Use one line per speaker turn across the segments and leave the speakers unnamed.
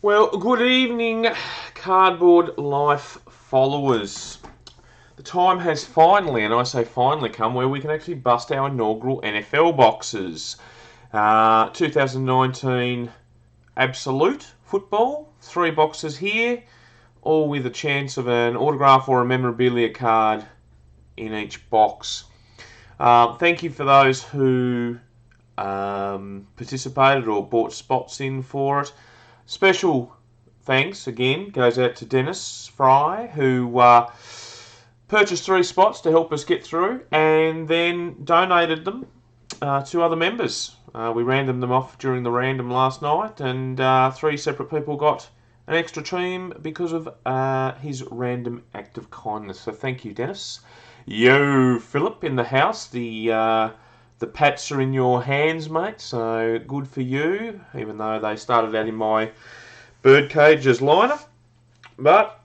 Well, good evening, Cardboard Life followers. The time has finally, and I say finally, come where we can actually bust our inaugural NFL boxes. 2019 Absolute Football, 3 boxes here, all with a chance of an autograph or a memorabilia card in each box. Thank you for those who participated or bought spots in for it. Special thanks again goes out to Dennis Fry, who purchased 3 spots to help us get through and then donated them to other members. We randomed them off during the random last night, and 3 separate people got an extra team because of his random act of kindness. So thank you, Dennis. Yo, Philip in the house. The pats are in your hands, mate, so good for you, even though they started out in my birdcage as liner. But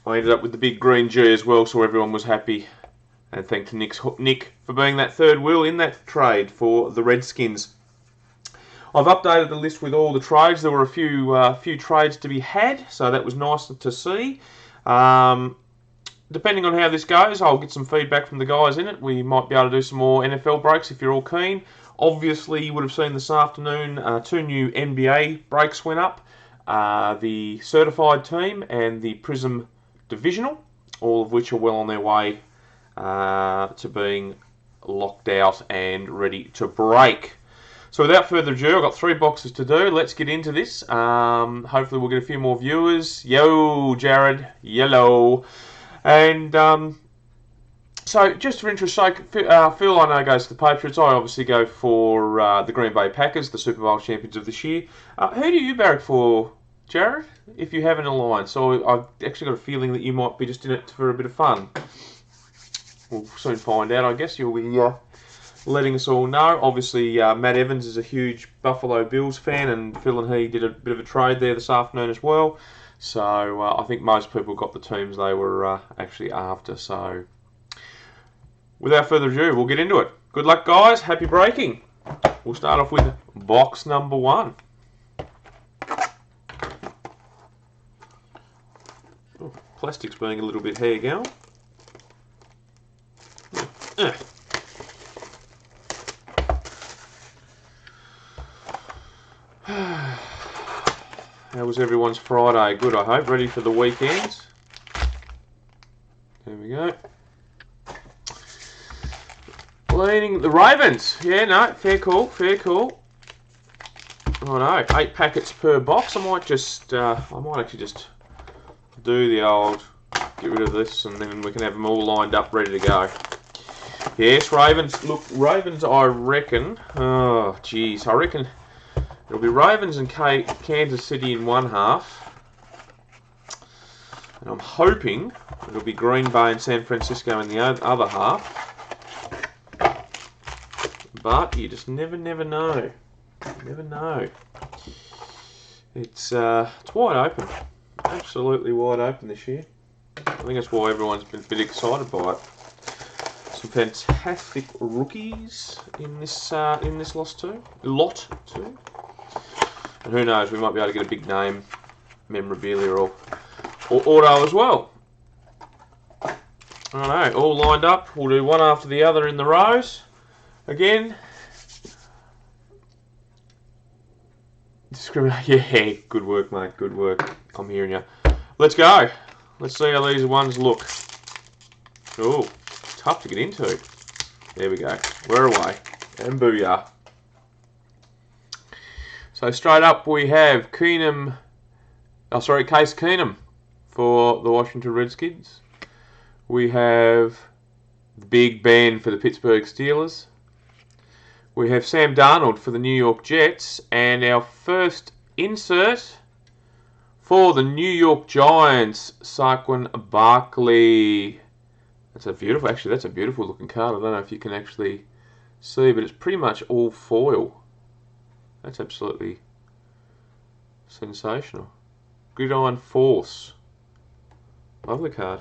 I ended up with the big green G as well, so everyone was happy. And thank to Nick for being that third wheel in that trade for the Redskins. I've updated the list with all the trades. There were a few trades to be had, so that was nice to see. Depending on how this goes, I'll get some feedback from the guys in it. We might be able to do some more NFL breaks if you're all keen. Obviously, you would have seen this afternoon 2 new NBA breaks went up. The Certified Team and the Prism Divisional, all of which are well on their way to being locked out and ready to break. So without further ado, I've got 3 boxes to do. Let's get into this. Hopefully we'll get a few more viewers. Yo, Jared. Yellow. And so, just for interest's sake, Phil I know goes to the Patriots. I obviously go for the Green Bay Packers, the Super Bowl champions of this year. Who do you barrack for, Jared, if you have an alliance? So I've actually got a feeling that you might be just in it for a bit of fun. We'll soon find out, I guess. You'll be letting us all know. Obviously, Matt Evans is a huge Buffalo Bills fan, and Phil and he did a bit of a trade there this afternoon as well. So I think most people got the teams they were actually after. So without further ado, we'll get into it. Good luck, guys. Happy breaking. We'll start off with box number 1. Oh, plastic's being a little bit hair going. How was everyone's Friday? Good, I hope. Ready for the weekend? There we go. Leading the Ravens. Yeah, no, fair call, fair call. Oh no, 8 packets per box. I might actually just do the old, get rid of this, and then we can have them all lined up, ready to go. Yes, Ravens. Look, Ravens, I reckon. Oh, geez, I reckon it'll be Ravens and Kansas City in one half. And I'm hoping it'll be Green Bay and San Francisco in the other half. But you just never know. Never know. It's wide open. Absolutely wide open this year. I think that's why everyone's been a bit excited by it. Some fantastic rookies in this lot too. And who knows, we might be able to get a big name memorabilia or auto as well. Alright, all lined up. We'll do one after the other in the rows. Again. Discriminate. Yeah, good work, mate. Good work. I'm hearing you. Let's go. Let's see how these ones look. Oh, tough to get into. There we go. We're away. And booyah. So straight up we have Case Keenum for the Washington Redskins. We have the Big Ben for the Pittsburgh Steelers. We have Sam Darnold for the New York Jets. And our first insert for the New York Giants, Saquon Barkley. That's a beautiful looking card. I don't know if you can actually see, but it's pretty much all foil. That's absolutely sensational. Gridiron Force. Lovely card.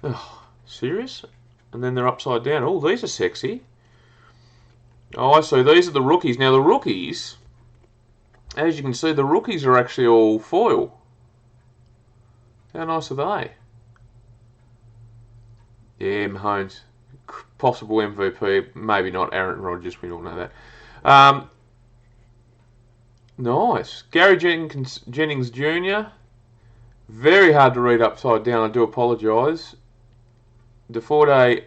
Oh, serious? And then they're upside down. Oh, these are sexy. Oh, I see. These are the rookies. Now, the rookies As you can see, the rookies are actually all foil. How nice are they? Yeah, Mahomes, possible MVP. Maybe not Aaron Rodgers. We all know that. Nice. Gary Jennings Jr. Very hard to read upside down. I do apologise. DeForday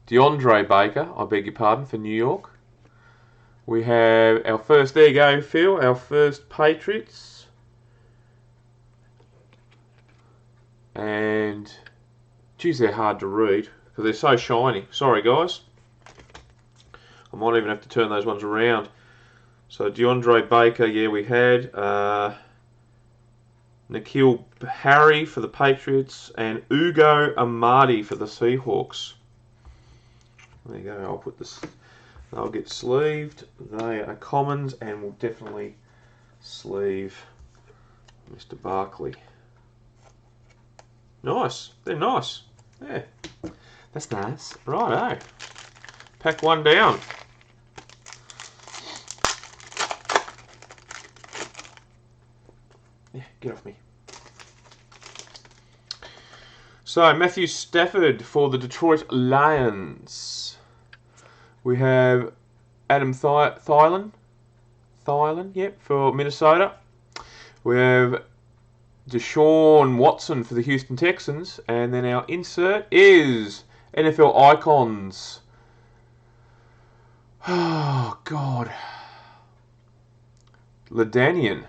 DeAndre Baker. I beg your pardon, for New York. We have our first. There you go, Phil. Our first Patriots. And geez, they're hard to read because they're so shiny. Sorry, guys. I might even have to turn those ones around. So DeAndre Baker, yeah, we had N'Keal Harry for the Patriots and Ugo Amadi for the Seahawks. There you go. I'll put this. They'll get sleeved. They are commons, and we'll definitely sleeve Mr. Barkley. Nice. They're nice. Yeah. That's nice. Righto. Pack one down. Yeah, get off me. So, Matthew Stafford for the Detroit Lions. We have Adam Thielen, yep, for Minnesota. We have Deshaun Watson for the Houston Texans. And then our insert is NFL Icons. Oh, God. LaDainian.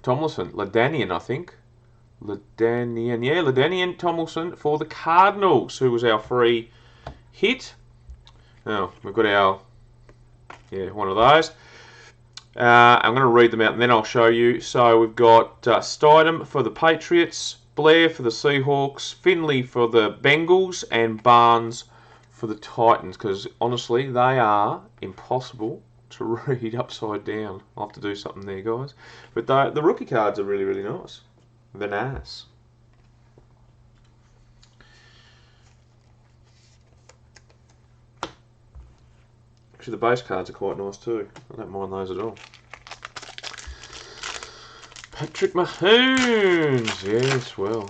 Tomlinson. LaDainian, I think. LaDainian. Yeah, LaDainian Tomlinson for the Cardinals, who was our free hit. Now, we've got our, one of those. I'm going to read them out and then I'll show you. So we've got Stidham for the Patriots, Blair for the Seahawks, Finley for the Bengals, and Barnes for the Titans. Because honestly, they are impossible to read upside down. I'll have to do something there, guys. But the rookie cards are really, really nice. They're nice. Actually, the base cards are quite nice too. I don't mind those at all. Patrick Mahomes. Yes, well.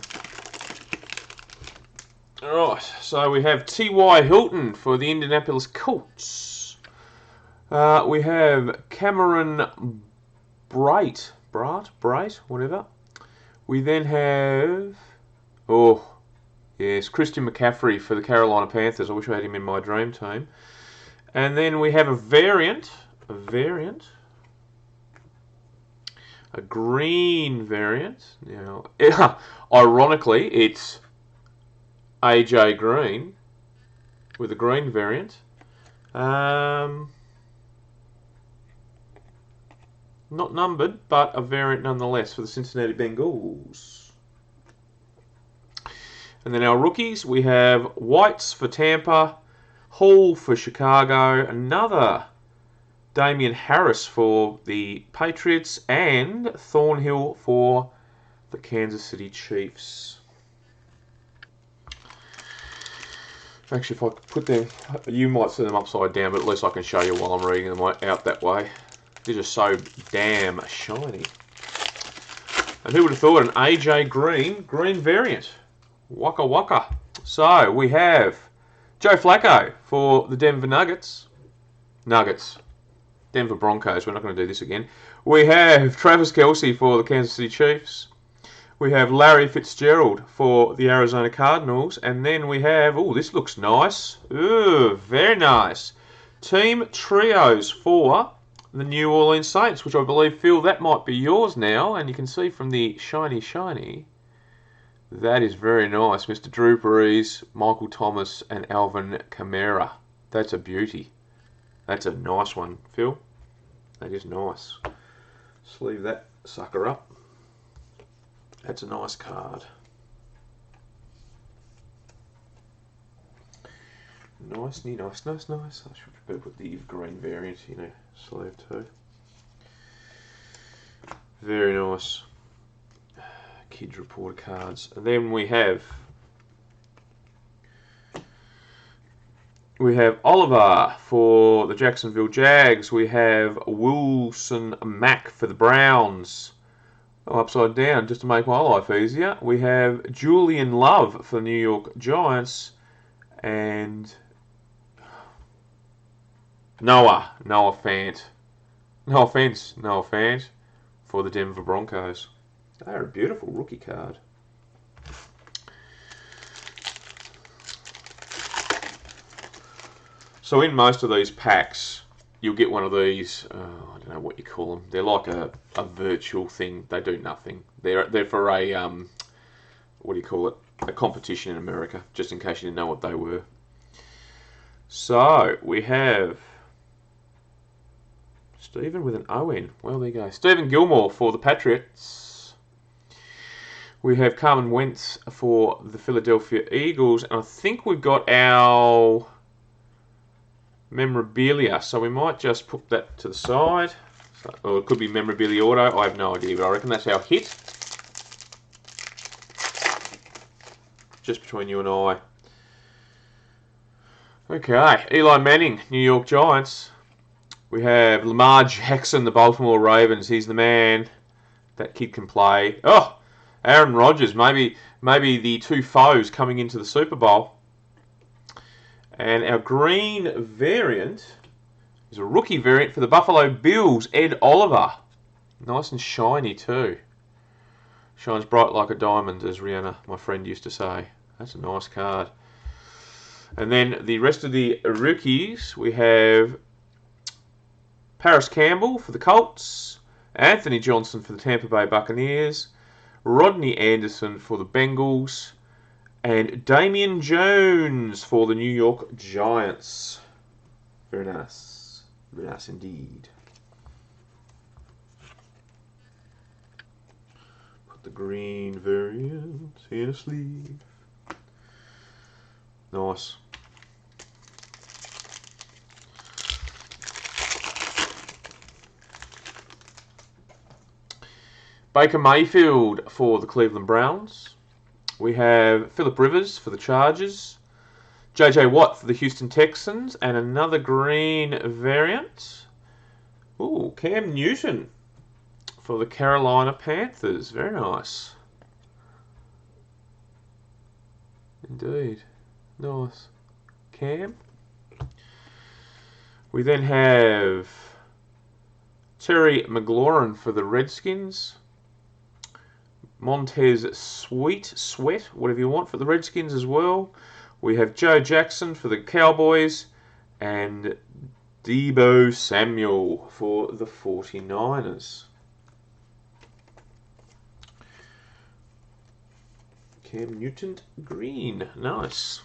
Alright, so we have T.Y. Hilton for the Indianapolis Colts. We have Cameron Brate, whatever. We then have, Christian McCaffrey for the Carolina Panthers. I wish I had him in my dream team. And then we have a green variant. Now, ironically, it's AJ Green with a green variant. Not numbered, but a variant nonetheless for the Cincinnati Bengals. And then our rookies, we have Whites for Tampa, Hall for Chicago, another Damian Harris for the Patriots, and Thornhill for the Kansas City Chiefs. Actually, if I could put them, you might see them upside down, but at least I can show you while I'm reading them out that way. They're just so damn shiny. And who would have thought an AJ green variant? Waka waka. So we have Joe Flacco for the Denver Nuggets. Denver Broncos. We're not going to do this again. We have Travis Kelce for the Kansas City Chiefs. We have Larry Fitzgerald for the Arizona Cardinals. And then we have, this looks nice. Ooh, very nice. Team Trios for the New Orleans Saints, which I believe, Phil, that might be yours now. And you can see from the shiny, that is very nice. Mr. Drew Brees, Michael Thomas, and Alvin Kamara. That's a beauty. That's a nice one, Phil. That is nice. Sleeve that sucker up. That's a nice card. Nice. I should better put the green variant, sleeve too. Very nice. Kids report cards. And then we have We have Oliver for the Jacksonville Jags. We have Wilson Mack for the Browns. Oh, upside down, just to make my life easier. We have Julian Love for the New York Giants. And Noah Fant. Noah Fant for the Denver Broncos. They're a beautiful rookie card. So in most of these packs, you'll get one of these, I don't know what you call them. They're like a virtual thing. They do nothing. They're for a, what do you call it? A competition in America, just in case you didn't know what they were. So, we have Stephen with an O-N. Well, there you go. Stephen Gilmore for the Patriots. We have Carmen Wentz for the Philadelphia Eagles. And I think we've got our memorabilia, so we might just put that to the side. Or it could be memorabilia auto. I have no idea, but I reckon that's our hit. Just between you and I. Okay, Eli Manning, New York Giants. We have Lamar Jackson, the Baltimore Ravens. He's the man. That kid can play. Oh, Aaron Rodgers, maybe the two foes coming into the Super Bowl. And our green variant is a rookie variant for the Buffalo Bills, Ed Oliver. Nice and shiny too. Shines bright like a diamond, as Rihanna, my friend, used to say. That's a nice card. And then the rest of the rookies, we have Paris Campbell for the Colts, Anthony Johnson for the Tampa Bay Buccaneers, Rodney Anderson for the Bengals, and Damian Jones for the New York Giants. Very nice. Very nice indeed. Put the green variant in a sleeve. Nice. Baker Mayfield for the Cleveland Browns. We have Phillip Rivers for the Chargers. JJ Watt for the Houston Texans. And another green variant. Ooh, Cam Newton for the Carolina Panthers. Very nice. Indeed. Nice. Cam. We then have Terry McLaurin for the Redskins. Montez Sweat, whatever you want, for the Redskins as well. We have Joe Jackson for the Cowboys. And Deebo Samuel for the 49ers. Cam Newton green. Nice.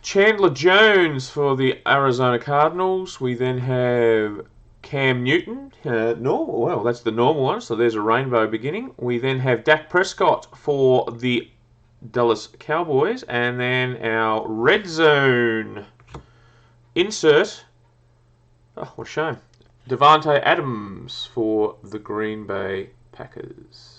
Chandler Jones for the Arizona Cardinals. We then have Cam Newton. Normal. Well, that's the normal one, so there's a rainbow beginning. We then have Dak Prescott for the Dallas Cowboys. And then our red zone insert. Oh, what a shame. Devontae Adams for the Green Bay Packers.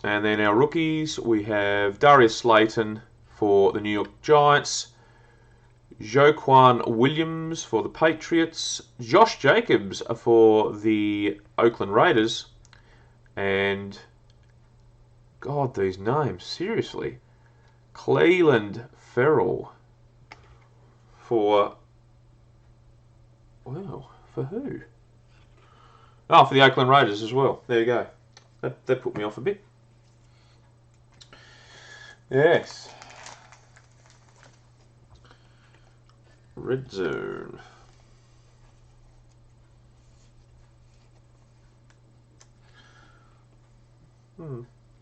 And then our rookies, we have Darius Slayton for the New York Giants, Joquan Williams for the Patriots, Josh Jacobs for the Oakland Raiders, and God, these names, seriously, Cleveland Ferrell for, wow, for who? Oh, for the Oakland Raiders as well. There you go. That put me off a bit. Yes. Red zone.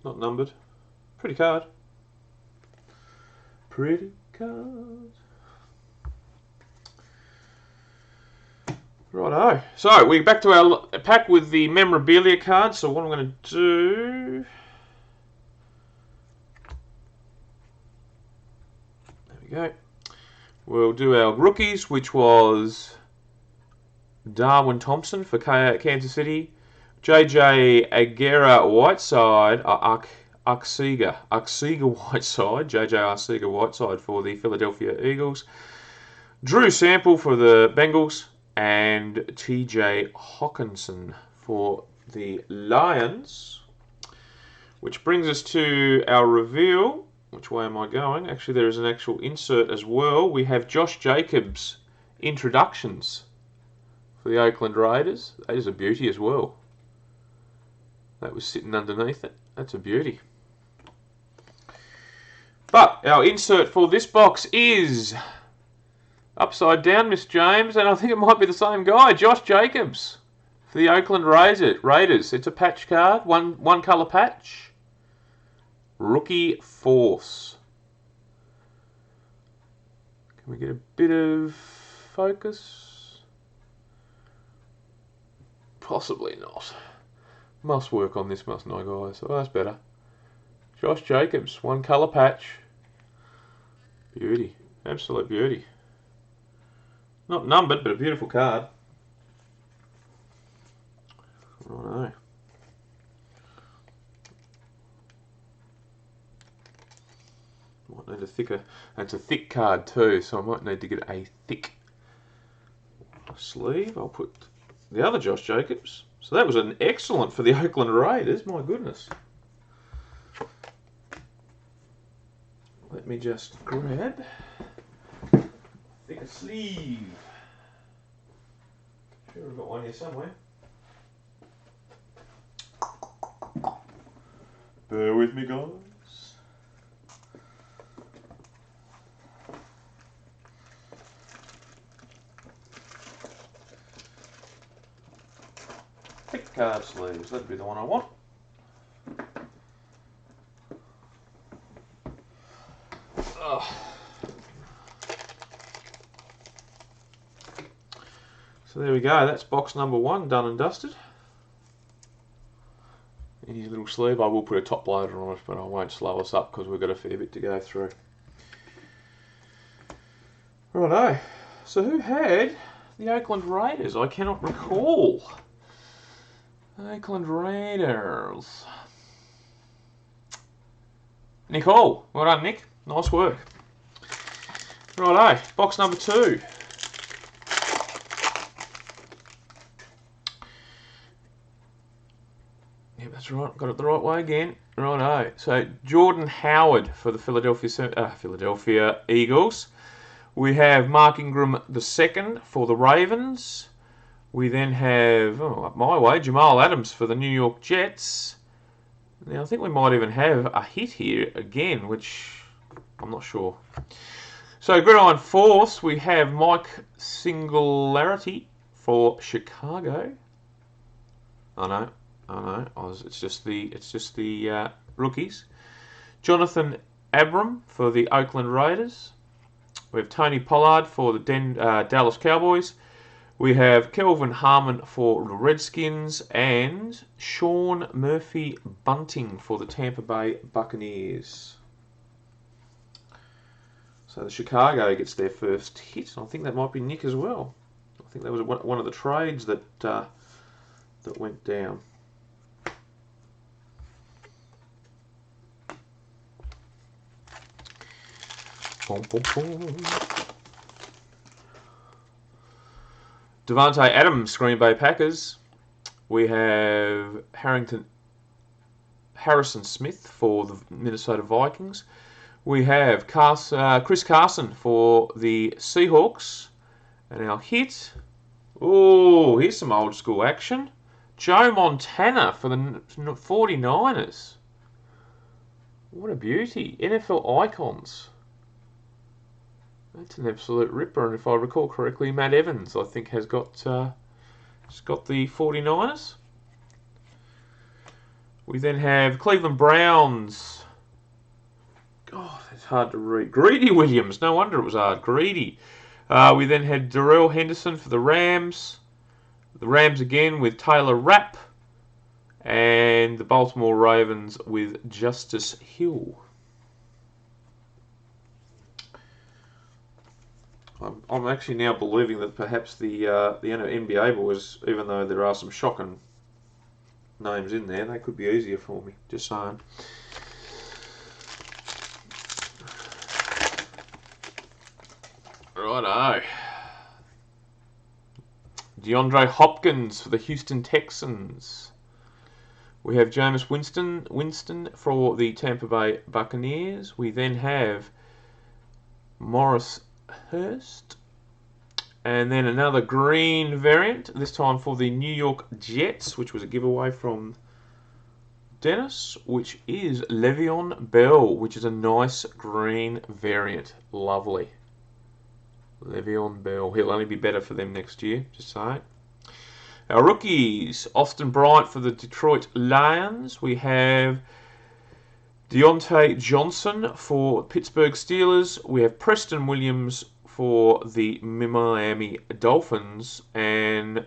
Not numbered. Pretty card. Pretty card. Righto. So we're back to our pack with the memorabilia cards. So what I'm going to do. Go. We'll do our rookies, which was Darwin Thompson for Kansas City. JJ Aguirre-Whiteside, Arcega-Whiteside, JJ Arcega-Whiteside for the Philadelphia Eagles. Drew Sample for the Bengals. And TJ Hawkinson for the Lions. Which brings us to our reveal. Which way am I going? Actually, there is an actual insert as well. We have Josh Jacobs introductions for the Oakland Raiders. That is a beauty as well. That was sitting underneath it. That's a beauty. But our insert for this box is upside down, Miss James, and I think it might be the same guy, Josh Jacobs, for the Oakland Raiders. It's a patch card, one colour patch. Rookie Force. Can we get a bit of focus? Possibly not. Must work on this, mustn't I, guys? Oh, that's better. Josh Jacobs, one colour patch. Beauty. Absolute beauty. Not numbered, but a beautiful card. Righto. Might need a thicker. It's a thick card too, so I might need to get a thick sleeve. I'll put the other Josh Jacobs. So that was an excellent for the Oakland Raiders. My goodness. Let me just grab thicker sleeve. Sure, I've got one here somewhere. Bear with me, guys. Thick card sleeves, that'd be the one I want. Oh. So there we go, that's box number 1 done and dusted. In his little sleeve, I will put a top loader on it, but I won't slow us up because we've got a fair bit to go through. Righto, so who had the Oakland Raiders? I cannot recall. Oakland Raiders. Nick Hall. Well done, Nick. Nice work. Righto, box number 2. Yep, that's right. Got it the right way again. Righto. So Jordan Howard for the Philadelphia Eagles. We have Mark Ingram II for the Ravens. We then have, up my way, Jamal Adams for the New York Jets. Now, I think we might even have a hit here again, which I'm not sure. So, Gridiron Force, we have Mike Singularity for Chicago. I know. It's just the rookies. Jonathan Abram for the Oakland Raiders. We have Tony Pollard for the Dallas Cowboys. We have Kelvin Harmon for the Redskins and Sean Murphy-Bunting for the Tampa Bay Buccaneers. So the Chicago gets their first hit. I think that might be Nick as well. I think that was one of the trades that went down. Boom, boom, boom. Devontae Adams, Green Bay Packers. We have Harrison Smith for the Minnesota Vikings. We have Chris Carson for the Seahawks. And our hit, here's some old school action. Joe Montana for the 49ers. What a beauty. NFL icons. That's an absolute ripper, and if I recall correctly, Matt Evans, I think, has got the 49ers. We then have Cleveland Browns. God, it's hard to read. Greedy Williams, no wonder it was hard. Greedy. We then had Darrell Henderson for the Rams. The Rams again with Taylor Rapp. And the Baltimore Ravens with Justice Hill. I'm actually now believing that perhaps the NBA boys, even though there are some shocking names in there, they could be easier for me. Just saying. Righto. DeAndre Hopkins for the Houston Texans. We have Jameis Winston for the Tampa Bay Buccaneers. We then have Morris Hurst. And then another green variant, this time for the New York Jets, which was a giveaway from Dennis, which is Le'Veon Bell, which is a nice green variant. Lovely. Le'Veon Bell. He'll only be better for them next year, just saying. Our rookies, Austin Bryant for the Detroit Lions. We have Deontay Johnson for Pittsburgh Steelers. We have Preston Williams for the Miami Dolphins. And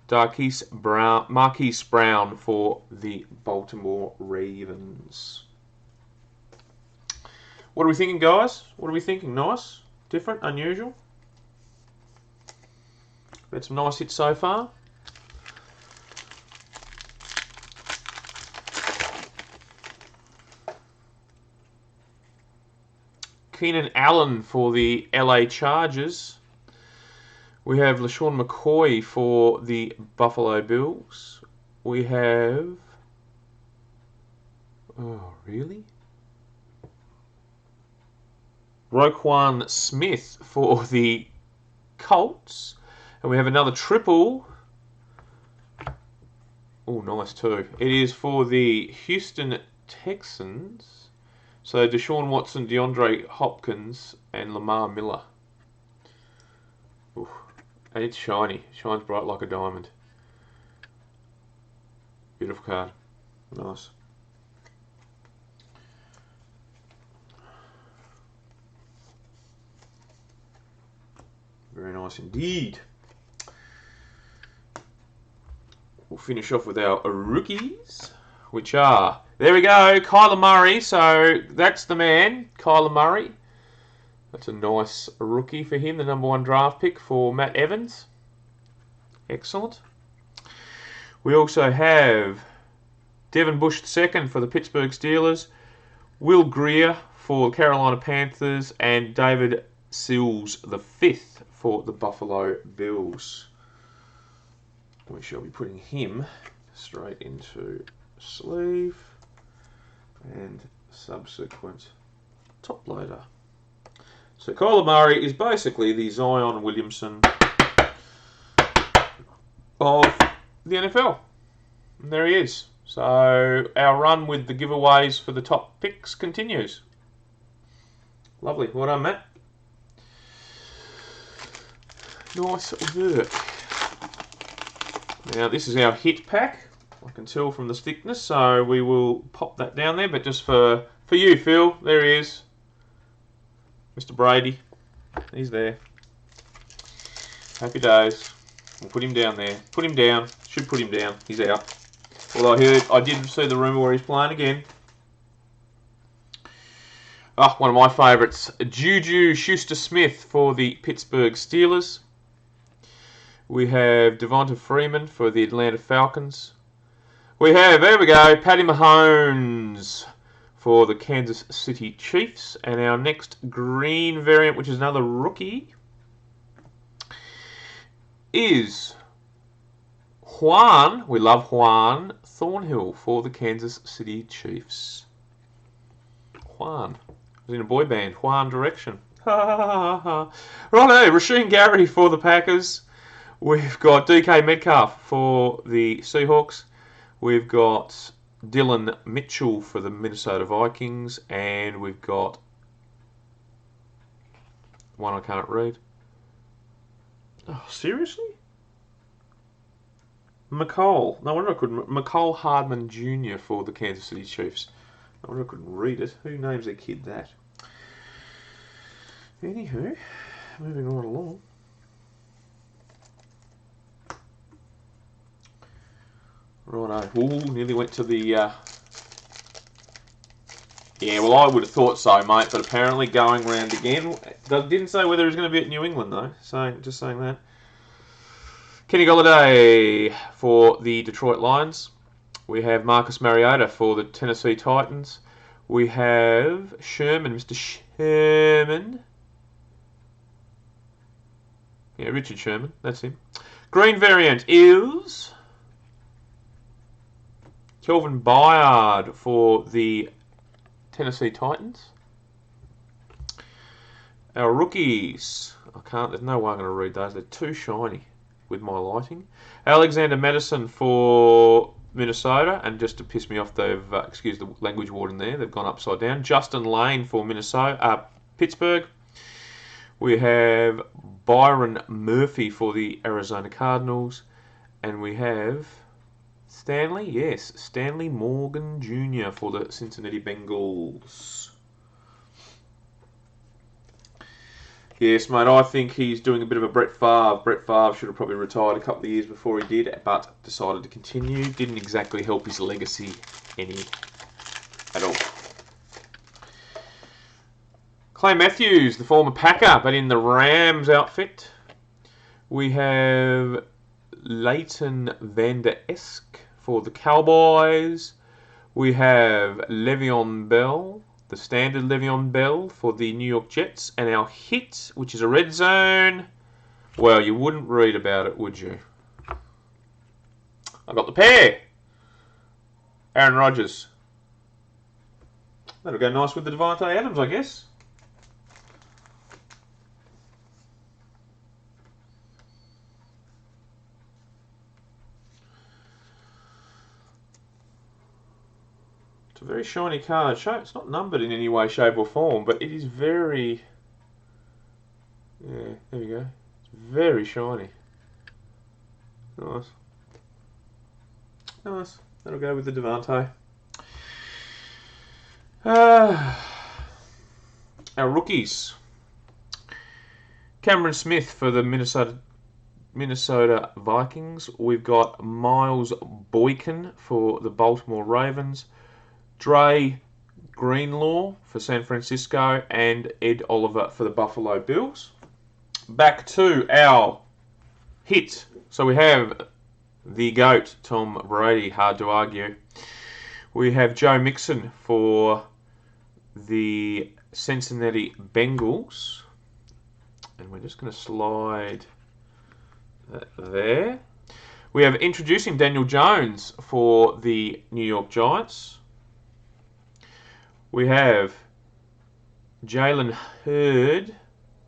Marquise Brown for the Baltimore Ravens. What are we thinking, guys? What are we thinking? Nice? Different? Unusual? Had some nice hits so far. Keenan Allen for the LA Chargers. We have LaShawn McCoy for the Buffalo Bills. We have... Oh, really? Roquan Smith for the Colts. And we have another triple. Oh, nice too. It is for the Houston Texans. So Deshaun Watson, DeAndre Hopkins, and Lamar Miller. Ooh. And it's shiny. Shines bright like a diamond. Beautiful card. Nice. Very nice indeed. We'll finish off with our rookies, which are, there we go, Kyler Murray. So that's the man, Kyler Murray. That's a nice rookie for him, the #1 draft pick for Matt Evans. Excellent. We also have Devin Bush II for the Pittsburgh Steelers, Will Grier for the Carolina Panthers, and David Sills V for the Buffalo Bills. We shall be putting him straight into sleeve and subsequent top loader. So Kyler Murray is basically the Zion Williamson of the NFL. And there he is. So our run with the giveaways for the top picks continues. Lovely. Well done, Matt. Nice work. Now this is our hit pack. I can tell from the thickness, so we will pop that down there. But just for you, Phil, there he is. Mr. Brady. He's there. Happy days. We'll put him down there. Put him down. Should put him down. He's out. Although I did see the rumour where he's playing again. Oh, one of my favourites. Juju Schuster-Smith for the Pittsburgh Steelers. We have Devonta Freeman for the Atlanta Falcons. We have, there we go, Patty Mahomes for the Kansas City Chiefs. And our next green variant, which is another rookie, is Juan, we love Juan Thornhill for the Kansas City Chiefs. Juan. Was in a boy band, Juan Direction. Righto, Rasheem Gary for the Packers. We've got DK Metcalf for the Seahawks. We've got Dylan Mitchell for the Minnesota Vikings. And we've got one I can't read. Oh, seriously? McCall. No wonder I couldn't. McCall Hardman Jr. for the Kansas City Chiefs. No wonder I couldn't read it. Who names their kid that? Anywho, moving right along. Righto. Ooh, nearly went to the Yeah, well, I would have thought so, mate, but apparently going round again. Didn't say whether he was going to be at New England, though, so just saying that. Kenny Golladay for the Detroit Lions. We have Marcus Mariota for the Tennessee Titans. We have Sherman, Mr. Sherman. Yeah, Richard Sherman, that's him. Green variant is Kelvin Byard for the Tennessee Titans. Our rookies. There's no way I'm going to read those. They're too shiny with my lighting. Alexander Madison for Minnesota, and just to piss me off, they've, excuse the language warden there, they've gone upside down. Justin Lane for Pittsburgh. We have Byron Murphy for the Arizona Cardinals, and we have Stanley Morgan Jr. for the Cincinnati Bengals. Yes, mate, I think he's doing a bit of a Brett Favre. Brett Favre should have probably retired a couple of years before he did, but decided to continue. Didn't exactly help his legacy any at all. Clay Matthews, the former Packer, but in the Rams outfit. We have Leighton Vander Esch for the Cowboys. We have Le'Veon Bell, the standard Le'Veon Bell for the New York Jets. And our hit, which is a red zone. Well, you wouldn't read about it, would you? I got the pair. Aaron Rodgers. That'll go nice with the Devontae Adams, I guess. It's a very shiny card. It's not numbered in any way, shape or form, but it is very... Yeah, there we go. It's very shiny. Nice. Nice. That'll go with the Devontae. Our rookies. Cameron Smith for the Minnesota Vikings. We've got Miles Boykin for the Baltimore Ravens. Dre Greenlaw for San Francisco, and Ed Oliver for the Buffalo Bills. Back to our hit. So we have the GOAT, Tom Brady, hard to argue. We have Joe Mixon for the Cincinnati Bengals. And we're just going to slide that there. We have introducing Daniel Jones for the New York Giants. We have Jalen Hurd,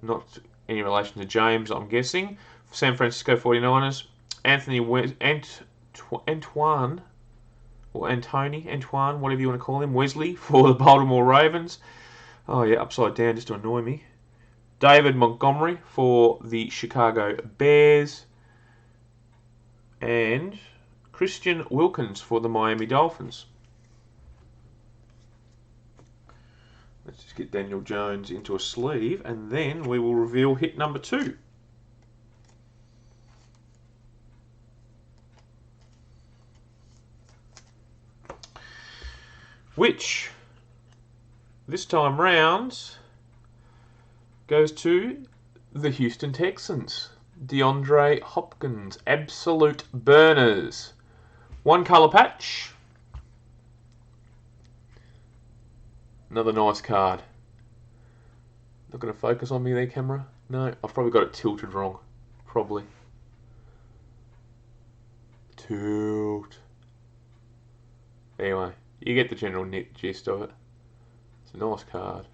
not any relation to James, I'm guessing, for San Francisco 49ers. Antoine, whatever you want to call him, Wesley, for the Baltimore Ravens. Oh yeah, upside down just to annoy me. David Montgomery for the Chicago Bears. And Christian Wilkins for the Miami Dolphins. Let's just get Daniel Jones into a sleeve, and then we will reveal hit number 2. Which, this time round, goes to the Houston Texans. DeAndre Hopkins, absolute burners. One colour patch. Another nice card. Not going to focus on me there, camera? No, I've probably got it tilted wrong. Probably. Tilt. Anyway, you get the general gist of it. It's a nice card.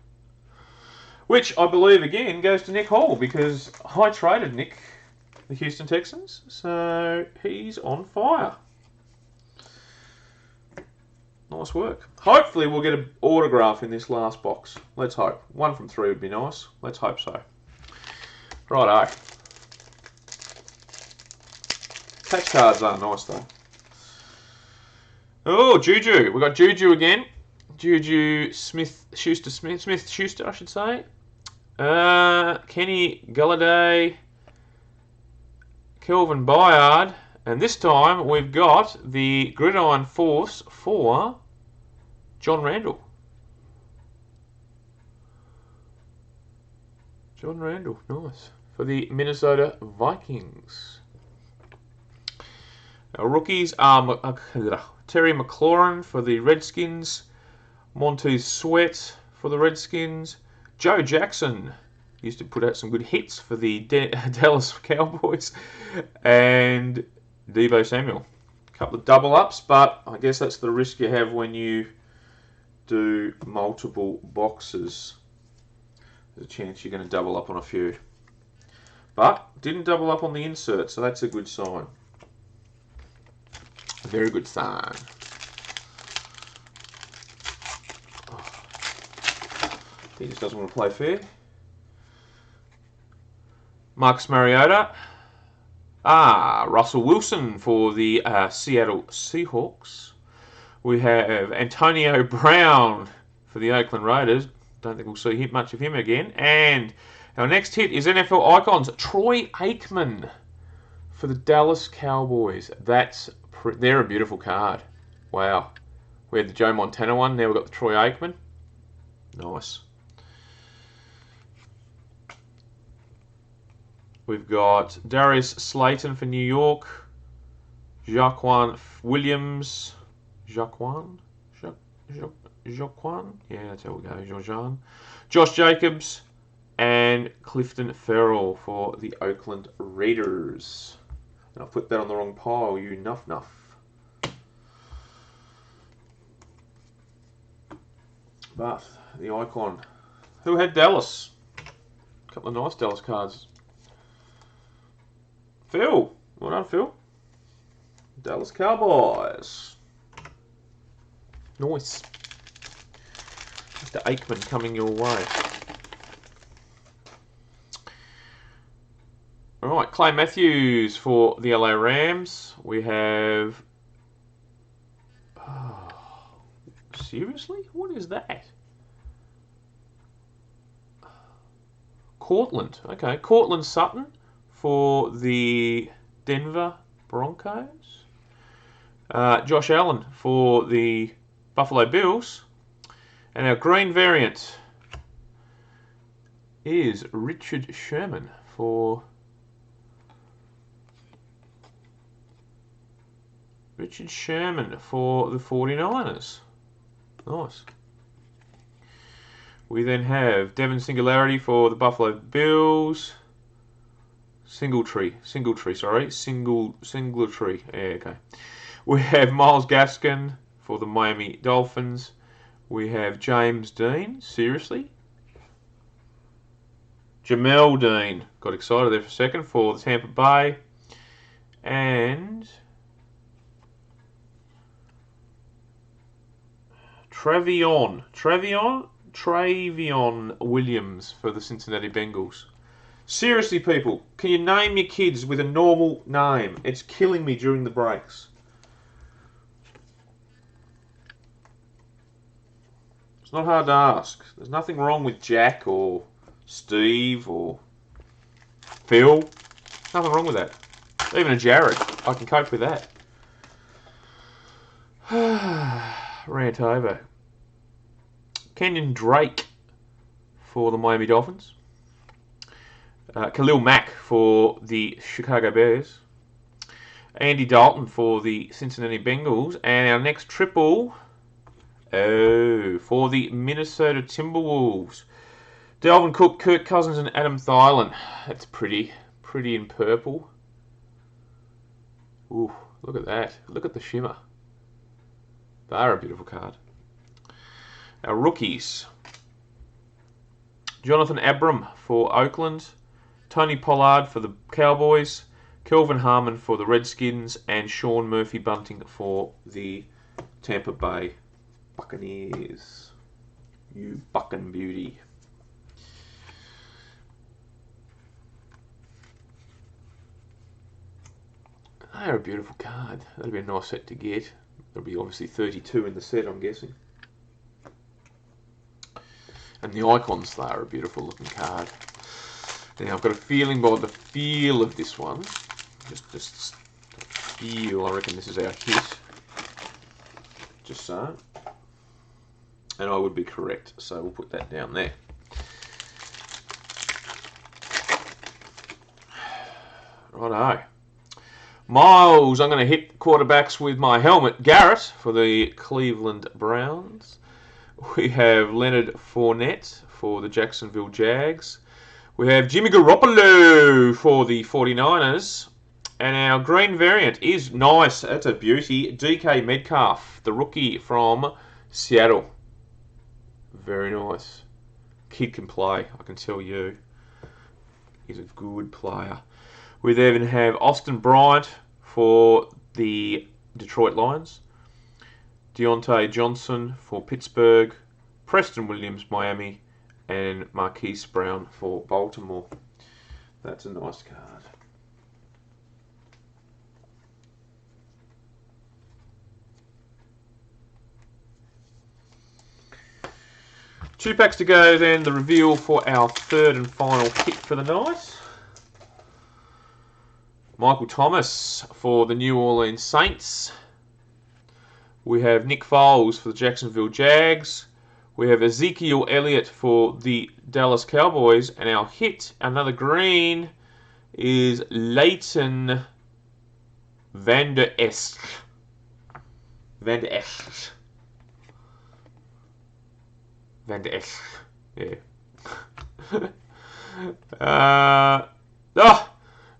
Which, I believe, again, goes to Nick Hall, because I traded Nick, the Houston Texans, so he's on fire. Nice work. Hopefully we'll get an autograph in this last box. Let's hope. 1 from 3 would be nice. Let's hope so. Righto. Patch cards are nice though. Oh, Juju. We've got Juju again. Juju Smith-Schuster, I should say. Kenny Golladay. Kelvin Byard. And this time we've got the Gridiron Force for John Randall. John Randall, nice. For the Minnesota Vikings. Our rookies are Terry McLaurin for the Redskins, Montez Sweat for the Redskins, Joe Jackson used to put out some good hits for the Dallas Cowboys, and Deebo Samuel. A couple of double ups, but I guess that's the risk you have when you do multiple boxes. There's a chance you're going to double up on a few. But didn't double up on the insert, so that's a good sign. A very good sign. He just doesn't want to play fair. Marcus Mariota. Russell Wilson for the Seattle Seahawks. We have Antonio Brown for the Oakland Raiders. Don't think we'll see much of him again. And our next hit is NFL Icons. Troy Aikman for the Dallas Cowboys. They're a beautiful card. Wow. We had the Joe Montana one. Now we've got the Troy Aikman. Nice. We've got Darius Slayton for New York. Jaquan Williams. Jaquan? Yeah, that's how we go. Jean. Josh Jacobs. And Clifton Ferrell for the Oakland Raiders. And I've put that on the wrong pile, you nuff. But the icon. Who had Dallas? A couple of nice Dallas cards. Phil. Well done, Phil. Dallas Cowboys. Nice. Mr. Aikman coming your way. Alright, Clay Matthews for the LA Rams. We have... seriously? What is that? Cortland. Okay, Cortland Sutton for the Denver Broncos. Josh Allen for the Buffalo Bills. And our green variant is Richard Sherman for... the 49ers. Nice. We then have Devin Singularity for the Buffalo Bills. Singletary. Yeah, okay. We have Myles Gaskin for the Miami Dolphins. We have James Dean. Seriously? Jamel Dean. Got excited there for a second for the Tampa Bay. And... Travion Williams for the Cincinnati Bengals. Seriously, people, can you name your kids with a normal name? It's killing me during the breaks. It's not hard to ask. There's nothing wrong with Jack or Steve or Phil. Nothing wrong with that. Even a Jared. I can cope with that. Rant over. Kenyon Drake for the Miami Dolphins. Khalil Mack for the Chicago Bears. Andy Dalton for the Cincinnati Bengals. And our next triple for the Minnesota Timberwolves. Dalvin Cook, Kirk Cousins, and Adam Thielen. That's pretty in purple. Ooh, look at that. Look at the shimmer. They are a beautiful card. Our rookies. Jonathan Abram for Oakland. Tony Pollard for the Cowboys. Kelvin Harmon for the Redskins. And Sean Murphy-Bunting for the Tampa Bay Buccaneers. You bucking beauty. They're a beautiful card. That'll be a nice set to get. There'll be obviously 32 in the set, I'm guessing. And the icons, they are a beautiful looking card. Now, I've got a feeling by the feel of this one, just feel, I reckon this is our hit. Just so. And I would be correct, so we'll put that down there. Righto. Miles, I'm going to hit quarterbacks with my helmet. Garrett for the Cleveland Browns. We have Leonard Fournette for the Jacksonville Jags. We have Jimmy Garoppolo for the 49ers. And our green variant is nice. That's a beauty. DK Metcalf, the rookie from Seattle. Very nice. Kid can play, I can tell you. He's a good player. We then have Austin Bryant for the Detroit Lions. Deontay Johnson for Pittsburgh. Preston Williams, Miami. And Marquise Brown for Baltimore. That's a nice card. Two packs to go then, the reveal for our third and final hit for the night. Michael Thomas for the New Orleans Saints. We have Nick Foles for the Jacksonville Jags. We have Ezekiel Elliott for the Dallas Cowboys. And our hit, another green, is Leighton Van Der Esch. Van Der Esch. Van Der Esch. Yeah.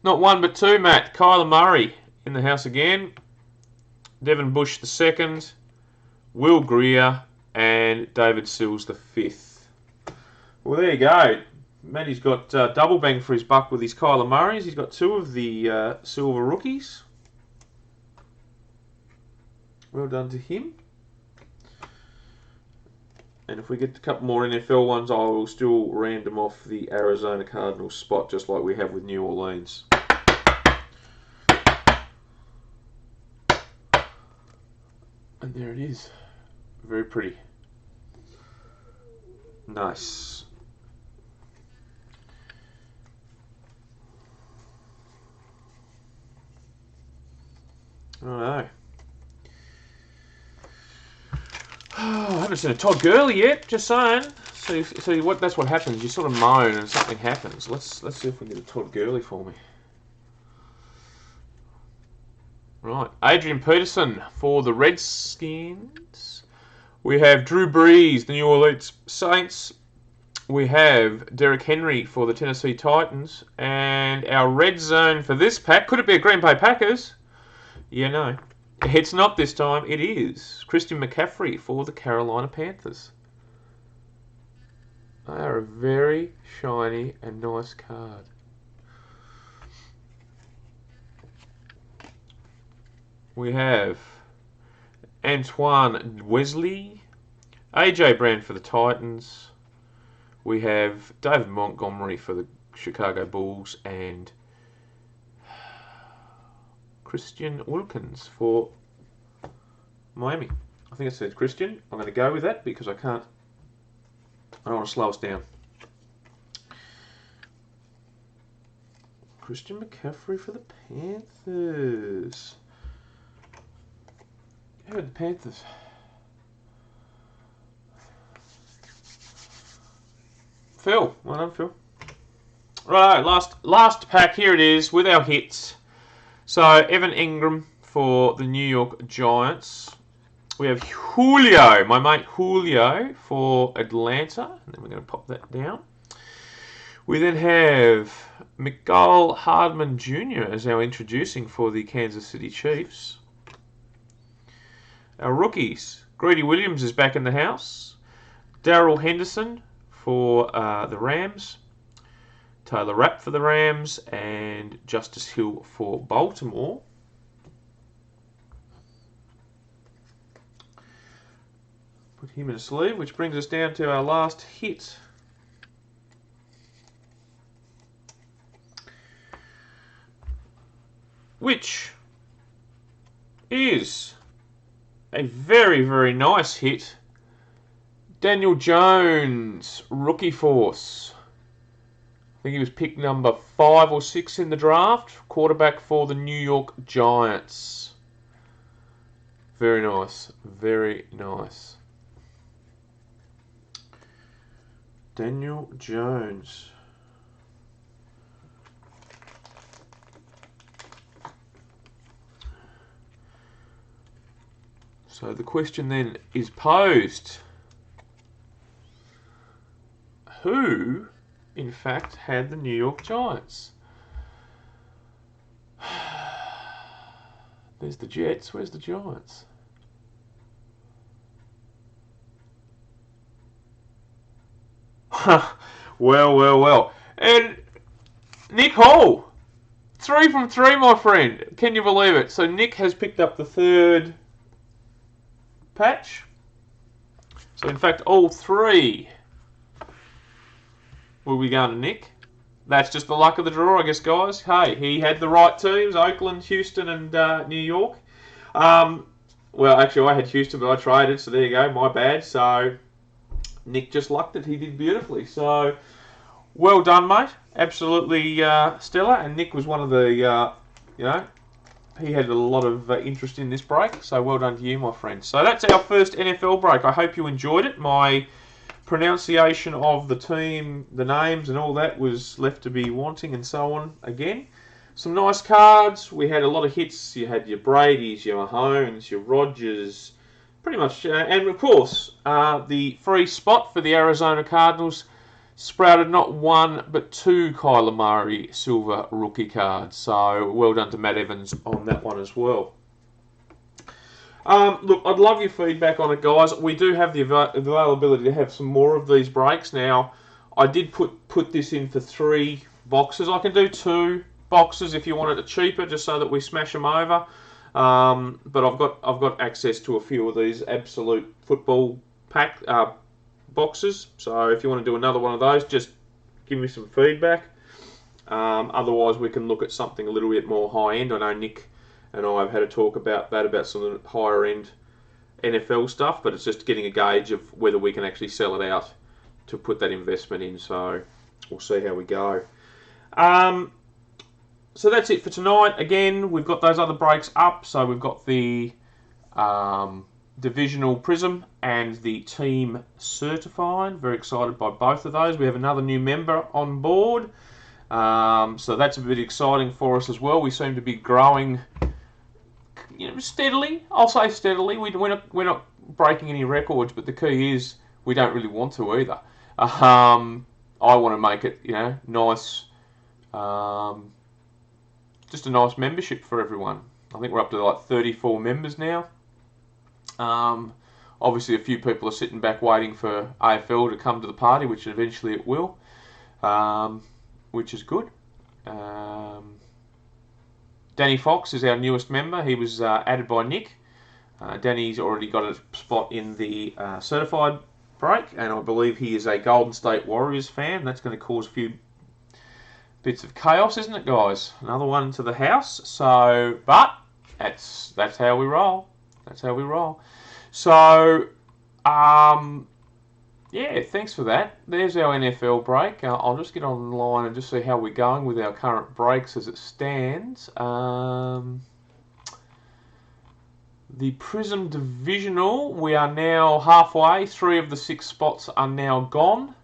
Not one but two, Matt. Kyler Murray in the house again. Devin Bush II. Will Greer. And David Sills V. Well, there you go. Matty's got double bang for his buck with his Kyler Murrays. He's got two of the silver rookies. Well done to him. And if we get a couple more NFL ones, I will still random off the Arizona Cardinals spot, just like we have with New Orleans. And there it is. Very pretty. Nice. Righto. I haven't seen a Todd Gurley yet, just saying. See what that's what happens. You sort of moan and something happens. Let's see if we can get a Todd Gurley for me. Right, Adrian Peterson for the Redskins. We have Drew Brees, the New Orleans Saints. We have Derrick Henry for the Tennessee Titans. And our red zone for this pack, could it be a Green Bay Packers? Yeah, no. It's not this time, it is Christian McCaffrey for the Carolina Panthers. They are a very shiny and nice card. We have Antoine Wesley, AJ Brown for the Titans. We have David Montgomery for the Chicago Bulls and Christian Wilkins for Miami. I think it says Christian. I'm going to go with that because I don't want to slow us down. Christian McCaffrey for the Panthers. How are the Panthers? Phil. Well done, Phil. Right, last pack. Here it is with our hits. So, Evan Ingram for the New York Giants. We have Julio, my mate Julio for Atlanta. And then we're going to pop that down. We then have Mecole Hardman Jr. as our introducing for the Kansas City Chiefs. Our rookies, Greedy Williams is back in the house. Darrell Henderson for the Rams. Taylor Rapp for the Rams, and Justice Hill for Baltimore. Put him in a sleeve, which brings us down to our last hit. Which is a very, very nice hit. Daniel Jones, Rookie Force. I think he was pick number 5 or 6 in the draft. Quarterback for the New York Giants. Very nice. Very nice. Daniel Jones. So the question then is posed. Who, in fact, had the New York Giants? There's the Jets. Where's the Giants? Well. And Nick Hall. 3 from 3, my friend. Can you believe it? So Nick has picked up the third patch. So in fact, all 3 will be going to Nick. That's just the luck of the draw, I guess, guys. Hey, he had the right teams, Oakland, Houston, and New York. Well, actually, I had Houston, but I traded, so there you go, my bad. So Nick just lucked it. He did beautifully. So well done, mate. Absolutely stellar. And Nick was one of the, he had a lot of interest in this break. So well done to you, my friend. So that's our first NFL break. I hope you enjoyed it. My pronunciation of the team, the names and all that was left to be wanting and so on again. Some nice cards. We had a lot of hits. You had your Bradys, your Mahomes, your Rodgers, pretty much. And of course, the free spot for the Arizona Cardinals sprouted not 1 but 2 Kyler Murray silver rookie cards. So well done to Matt Evans on that one as well. Look, I'd love your feedback on it, guys. We do have the availability to have some more of these breaks. Now, I did put this in for 3 boxes. I can do 2 boxes if you wanted it cheaper, just so that we smash them over. But I've got access to a few of these absolute football pack boxes. So if you want to do another one of those, just give me some feedback. Otherwise, we can look at something a little bit more high end. I know Nick and I have had a talk about that, about some of the higher end NFL stuff, but it's just getting a gauge of whether we can actually sell it out to put that investment in. So we'll see how we go. So that's it for tonight. Again, we've got those other breaks up. So we've got the Divisional Prism and the Team Certified. Very excited by both of those. We have another new member on board. So that's a bit exciting for us as well. We seem to be growing, steadily. I'll say steadily. We're not breaking any records, but the key is we don't really want to either. I want to make it, nice. Just a nice membership for everyone. I think we're up to like 34 members now. Obviously, a few people are sitting back waiting for AFL to come to the party, which eventually it will, which is good. Danny Fox is our newest member. He was added by Nick. Danny's already got a spot in the certified break, and I believe he is a Golden State Warriors fan. That's going to cause a few bits of chaos, isn't it, guys? Another one to the house. So, but that's how we roll. That's how we roll. So, yeah, thanks for that. There's our NFL break. I'll just get online and just see how we're going with our current breaks as it stands. The Prism Divisional, we are now halfway. 3 of the 6 spots are now gone.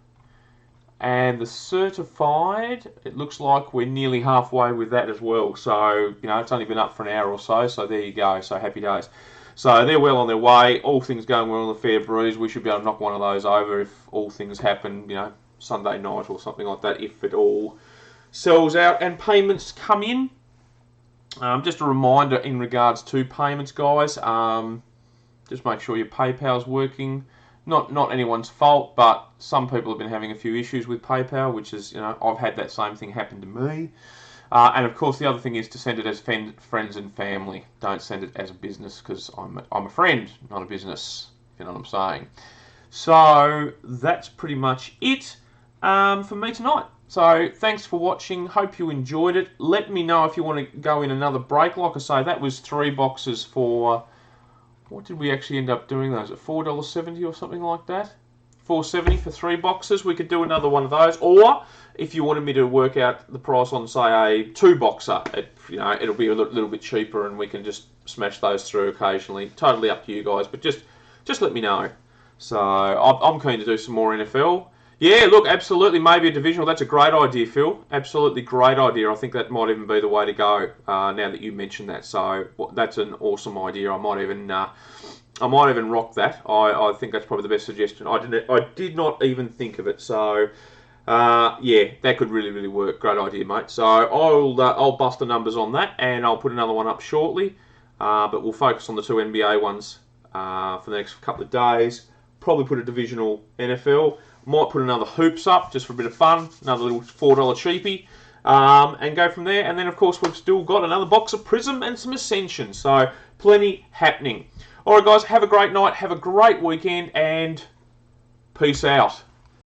And the Certified, it looks like we're nearly halfway with that as well. So, it's only been up for an hour or so. So there you go. So happy days. So they're well on their way. All things going well on the Fair Breeze. We should be able to knock one of those over if all things happen, Sunday night or something like that, if it all sells out and payments come in. Just a reminder in regards to payments, guys. Just make sure your PayPal's working. Not anyone's fault, but some people have been having a few issues with PayPal, which is, I've had that same thing happen to me. And of course, the other thing is to send it as friends and family. Don't send it as a business, because I'm a friend, not a business. If you know what I'm saying. So that's pretty much it for me tonight. So thanks for watching. Hope you enjoyed it. Let me know if you want to go in another break. Like I say, that was 3 boxes for. What did we actually end up doing those at $4.70 or something like that? $4.70 for 3 boxes. We could do another one of those, or if you wanted me to work out the price on, say, a 2-boxer, it'll be a little bit cheaper, and we can just smash those through occasionally. Totally up to you guys, but just let me know. So I'm keen to do some more NFL. Yeah, look, absolutely, maybe a divisional. That's a great idea, Phil. Absolutely great idea. I think that might even be the way to go now that you mentioned that. So that's an awesome idea. I might even I might even rock that. I think that's probably the best suggestion. I did not even think of it. So yeah, that could really work. Great idea, mate. So I'll bust the numbers on that, and I'll put another one up shortly. But we'll focus on the two NBA ones for the next couple of days. Probably put a divisional NFL. Might put another hoops up just for a bit of fun. Another little $4 cheapie. And go from there. And then, of course, we've still got another box of Prism and some Ascension. So plenty happening. All right, guys, have a great night. Have a great weekend, and peace out.